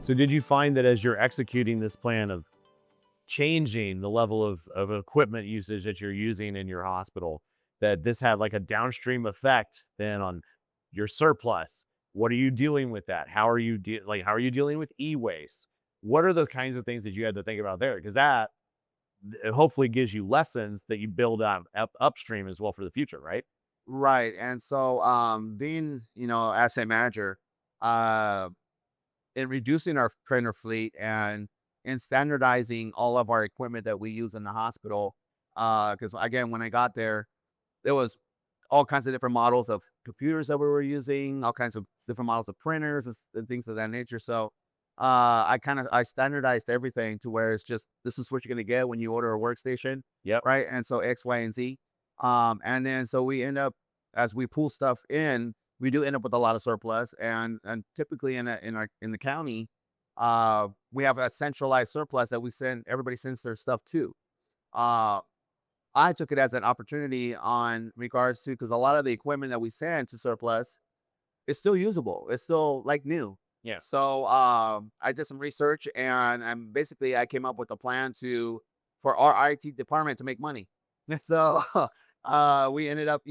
So did you find that as you're executing this plan of changing the level of equipment usage that you're using in your hospital, that this had like a downstream effect then on your surplus? What are you dealing with that? How are you how are you dealing with e-waste? What are the kinds of things that you had to think about there? Because that it hopefully gives you lessons that you build upstream as well for the future, right? Right. And so, being, asset manager, uh, in reducing our printer fleet and in standardizing all of our equipment that we use in the hospital. Because again, when I got there was all kinds of different models of computers that we were using, all kinds of different models of printers and things of that nature. So, I standardized everything to where it's just this is what you're gonna get when you order a workstation, Yep. right? And so X, Y, and Z. And then so we end up as we pull stuff in, we do end up with a lot of surplus, and typically in the county, we have a centralized surplus that we send everybody sends their stuff to. Uh, I took it as an opportunity on regards to because a lot of the equipment that we send to surplus is still usable. It's still like new. Yeah. So I did some research and basically I came up with a plan to for our IT department to make money. So we ended up,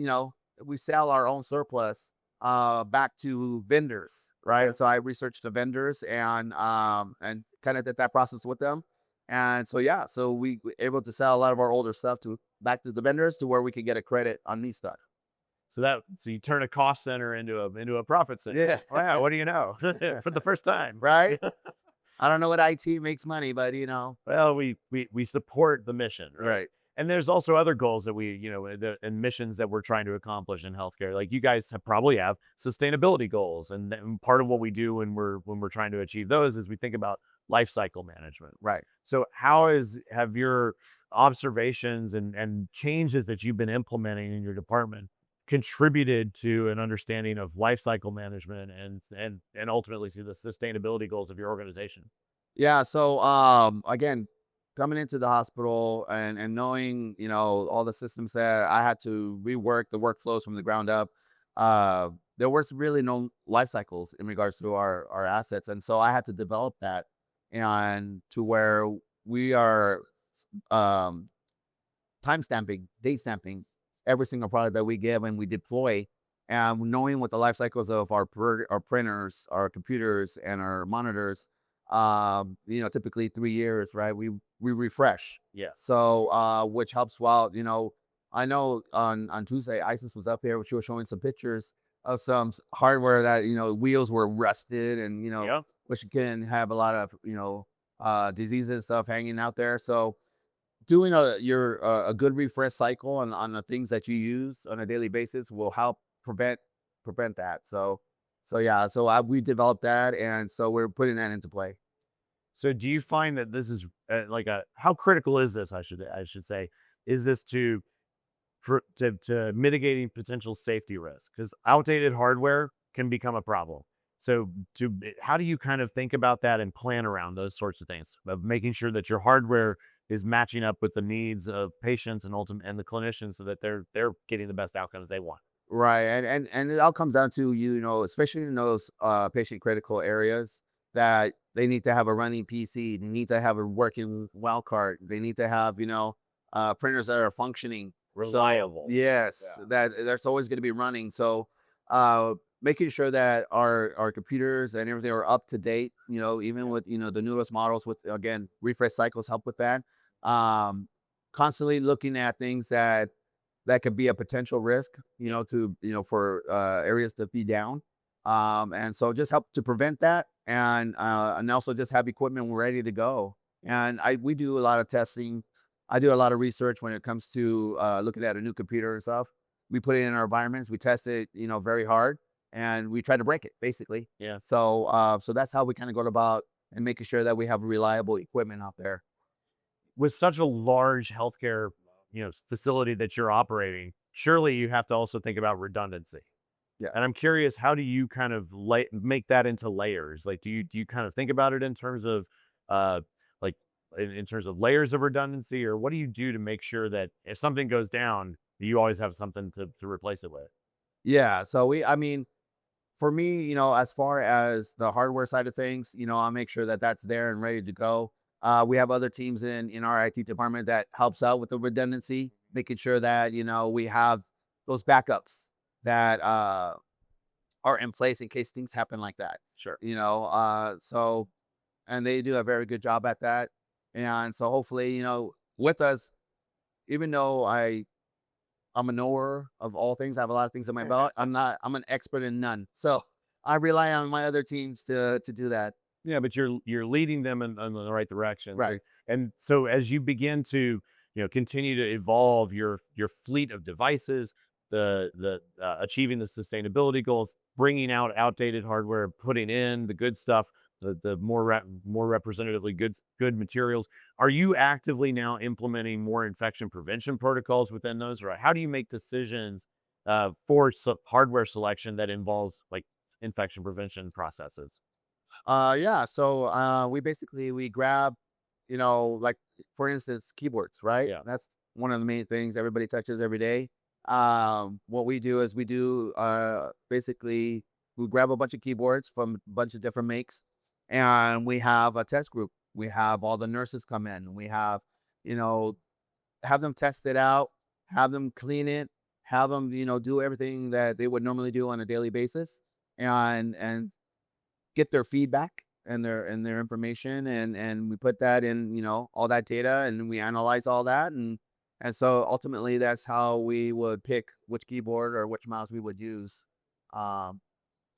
we sell our own surplus back to vendors, right? So I researched the vendors and kind of did that process with them. And so yeah, so we were able to sell a lot of our older stuff to back to the vendors to where we can get a credit on these stuff. So you turn a cost center into a profit center. Yeah. Wow, what do you know? For the first time. Right? I don't know what IT makes money, but Well, we support the mission, right? right. And there's also other goals that and missions that we're trying to accomplish in healthcare. Like you guys probably have sustainability goals, and part of what we do when we're trying to achieve those is we think about life cycle management. Right. So have your observations and changes that you've been implementing in your department contributed to an understanding of life cycle management and ultimately to the sustainability goals of your organization? Yeah, so again, coming into the hospital and knowing, all the systems that I had to rework the workflows from the ground up, there was really no life cycles in regards to our assets. And so I had to develop that and to where we are um time stamping, date stamping every single product that we give and we deploy, and knowing what the life cycles of our printers, our computers, and our monitors. Typically 3 years, right? We refresh, Yeah. so which helps. While I know on Tuesday, Isis was up here, she was showing some pictures of some hardware that wheels were rusted, and Yeah. which can have a lot of diseases and stuff hanging out there. So doing a good refresh cycle on the things that you use on a daily basis will help prevent that. So yeah, so we developed that, and so we're putting that into play. So do you find that this is like a how critical is this? I should say, is this to mitigating potential safety risks? Because outdated hardware can become a problem. So how do you kind of think about that and plan around those sorts of things of making sure that your hardware is matching up with the needs of patients and the clinicians so that they're getting the best outcomes they want? Right, and it all comes down to especially in those patient critical areas that they need to have a running PC, they need to have a working well card, they need to have printers that are functioning. So Reliable. yes, Yeah. that that's always going to be running. So uh, making sure that our computers and everything are up to date. Even with the newest models, with again refresh cycles help with that. Um, Constantly looking at things that could be a potential risk, for areas to be down. And so just help to prevent that, and also just have equipment ready to go. And we do a lot of testing. I do a lot of research when it comes to looking at a new computer and stuff. We put it in our environments. We test it, very hard, and we try to break it basically. Yeah. So that's how we kind of go about and making sure that we have reliable equipment out there. With such a large healthcare, facility that you're operating, surely you have to also think about redundancy. Yeah. And I'm curious, how do you kind of make that into layers? Like, do you kind of think about it in terms of, uh, like, in terms of layers of redundancy, or what do you do to make sure that if something goes down, you always have something to replace it with? Yeah. So I mean, For me, as far as the hardware side of things, I'll make sure that that's there and ready to go. We have other teams in our IT department that helps out with the redundancy, making sure that we have those backups that are in place in case things happen like that. Sure. So and they do a very good job at that. And so hopefully, with us, even though I'm a knower of all things. I have a lot of things in my belt. I'm an expert in none. So I rely on my other teams to do that. Yeah, but you're leading them in the right direction. So, Right. and so as you begin to continue to evolve your fleet of devices, the achieving the sustainability goals, bringing out outdated hardware, putting in the good stuff, the more representatively good materials. Are you actively now implementing more infection prevention protocols within those, or how do you make decisions for hardware selection that involves like infection prevention processes? Yeah. So we grab, like for instance, keyboards, right? Yeah. That's one of the main things everybody touches every day. What we do is we do basically we grab a bunch of keyboards from a bunch of different makes, and we have a test group. We have all the nurses come in. We you know, have them test it out, have them clean it, have them, do everything that they would normally do on a daily basis, and get their feedback and their information, and we put that in, all that data, and then we analyze all that, and so ultimately that's how we would pick which keyboard or which mouse we would use. Um,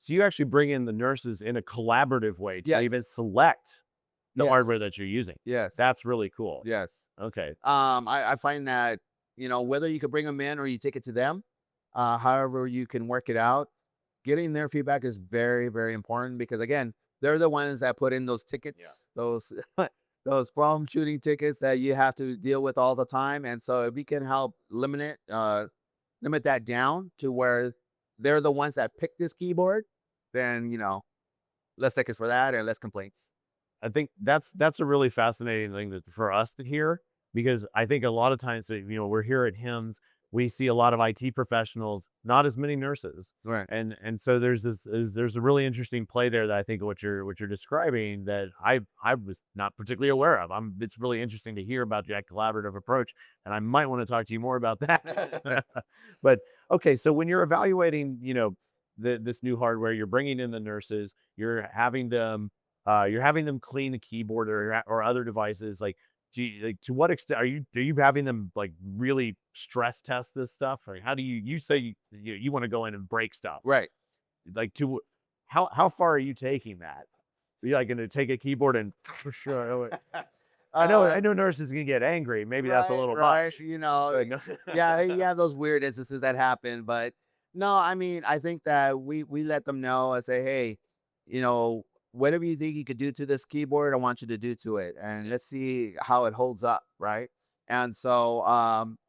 So you actually bring in the nurses in a collaborative way to even yes, select the hardware yes, that you're using. yes, That's really cool. yes. Okay. I find that, whether you could bring them in or you take it to them, however you can work it out, getting their feedback is very, very important because again, they're the ones that put in those Yeah. tickets, those those problem shooting tickets that you have to deal with all the time. And so if we can help limit that down to where they're the ones that pick this keyboard, then less tickets for that and less complaints. I think that's a really fascinating thing that for us to hear because I think a lot of times that, we're here at HIMSS, we see a lot of IT professionals, not as many nurses. Right. And so there's a really interesting play there that I think what you're describing that I was not particularly aware of. It's really interesting to hear about that collaborative approach, and I might want to talk to you more about that. But okay, so when you're evaluating, this new hardware, you're bringing in the nurses, you're having them clean the keyboard or other devices. Like, like to what extent are you having them like really stress test this stuff? Or how do you say you want to go in and break stuff? Right. Like to how far are you taking that? Are you like going to take a keyboard and for sure? I uh, know nurses can get angry. Maybe that's a Right, little right. much. You know, But no. yeah, you have those weird instances that happen, but no, I mean, I think that we let them know and say, hey, you know, whatever you think you could do to this keyboard, I want you to do to it, and let's see how it holds up, right? And so,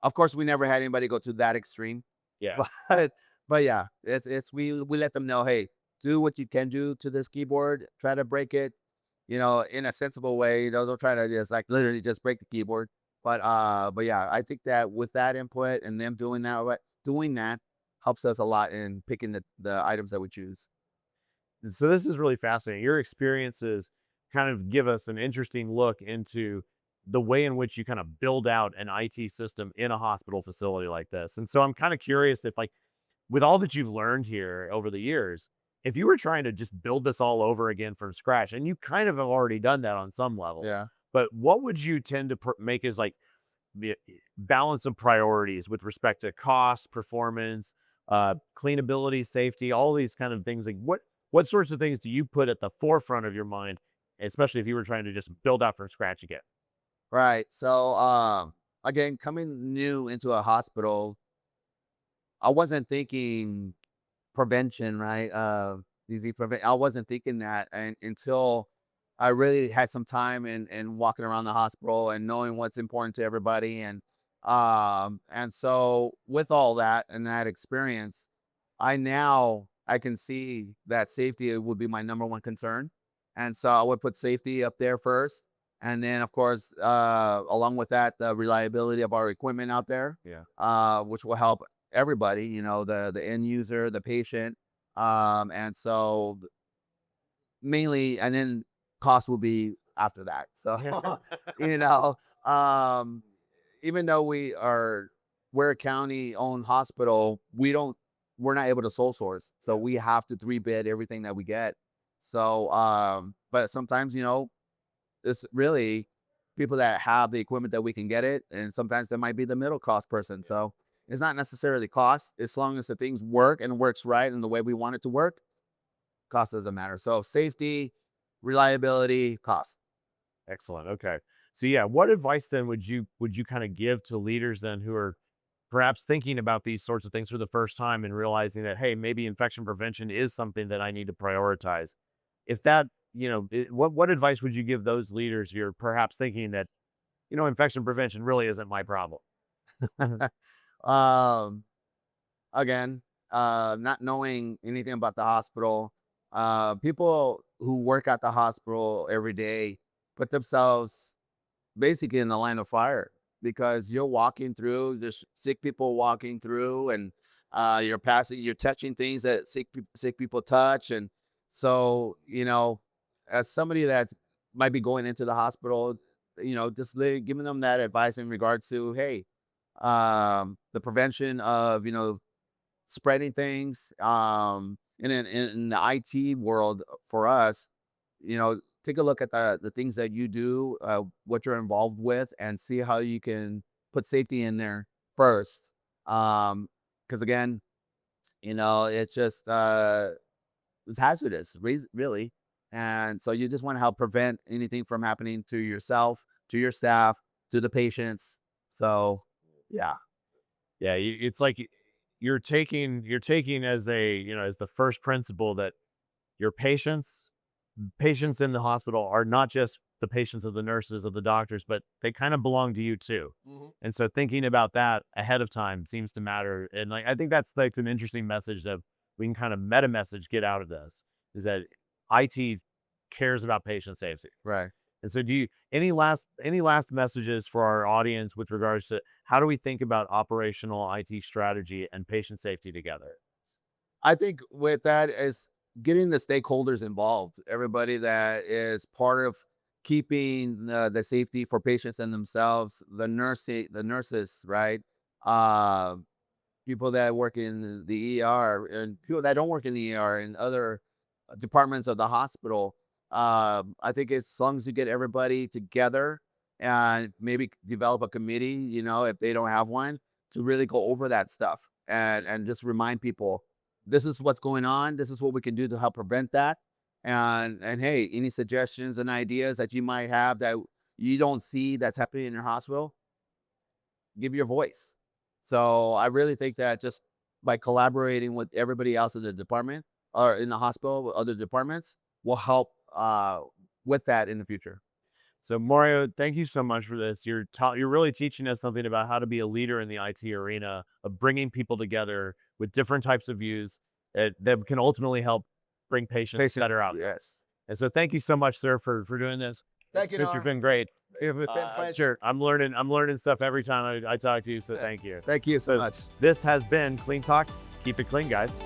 of course, we never had anybody go to that extreme, Yeah. but but yeah, it's we let them know, hey, do what you can do to this keyboard, try to break it, in a sensible way. Don't try to just like literally just break the keyboard. But yeah, I think that with that input and them doing that helps us a lot in picking the items that we choose. So this is really fascinating. Your experiences kind of give us an interesting look into the way in which you kind of build out an IT system in a hospital facility like this. And so I'm kind of curious if like with all that you've learned here over the years, if you were trying to just build this all over again from scratch, and you kind of have already done that on some level, Yeah. but what would you tend to make as like the balance of priorities with respect to cost, performance, cleanability, safety, all these kind of things? Like what sorts of things do you put at the forefront of your mind, especially if you were trying to just build out from scratch again? Right. So again, coming new into a hospital, I wasn't thinking prevention, right? Disease prevent. I wasn't thinking that, and until I really had some time and walking around the hospital and knowing what's important to everybody, and so with all that and that experience, I can see that safety would be my number one concern, and so I would put safety up there first, and then of course, along with that, the reliability of our equipment out there, Yeah. which will help everybody, the end user, the patient. And so mainly, and then cost will be after that. So, you know, um, even though we're a county owned hospital, we're not able to sole source. So we have to three bid everything that we get. So, but sometimes, it's really people that have the equipment that we can get it. And sometimes there might be the middle cost person. So it's not necessarily cost as long as the things work and works right and the way we want it to work, cost doesn't matter. So safety, reliability, cost. Excellent. Okay. So yeah, what advice then would you kind of give to leaders then who are perhaps thinking about these sorts of things for the first time and realizing that, hey, maybe infection prevention is something that I need to prioritize? Is that, what advice would you give those leaders you're perhaps thinking that, infection prevention really isn't my problem? um, Again, not knowing anything about the hospital, people who work at the hospital every day put themselves basically in the line of fire because you're walking through, there's sick people walking through, and you're touching things that sick people touch, and so as somebody that might be going into the hospital, just giving them that advice in regards to, hey, the prevention of spreading things, in the IT world for us, take a look at the things that you do, what you're involved with, and see how you can put safety in there first. Because again, it's just it's hazardous, really, and so you just want to help prevent anything from happening to yourself, to your staff, to the patients. So, yeah, Yeah, it's like you're taking as as the first principle that your patients in the hospital are not just the patients of the nurses, of the doctors, but they kind of belong to you too. hmm And so thinking about that ahead of time seems to matter. And like I think that's like an interesting message that we can kind of meta message get out of this is that IT cares about patient safety. right. And so do you any last messages for our audience with regards to how do we think about operational IT strategy and patient safety together? I think with that is getting the stakeholders involved, everybody that is part of keeping the safety for patients and themselves, the nurses, right? Uh, People that work in the ER and people that don't work in the ER and other departments of the hospital. I think as long as you get everybody together and maybe develop a committee, if they don't have one, to really go over that stuff and just remind people this is what's going on, this is what we can do to help prevent that. And hey, any suggestions and ideas that you might have that you don't see that's happening in your hospital, give your voice. So I really think that just by collaborating with everybody else in the department or in the hospital with other departments will help with that in the future. So Mario, thank you so much for this. You're really teaching us something about how to be a leader in the IT arena of bringing people together with different types of views that can ultimately help bring patients better Patience, outcomes. yes. And so thank you so much, sir, for doing this. Thank you, It's Noah. been great. It's been a pleasure. I'm learning stuff every time I talk to you. So Yeah. thank you. Thank you so So much. this has been Clean Talk. Keep it clean, guys.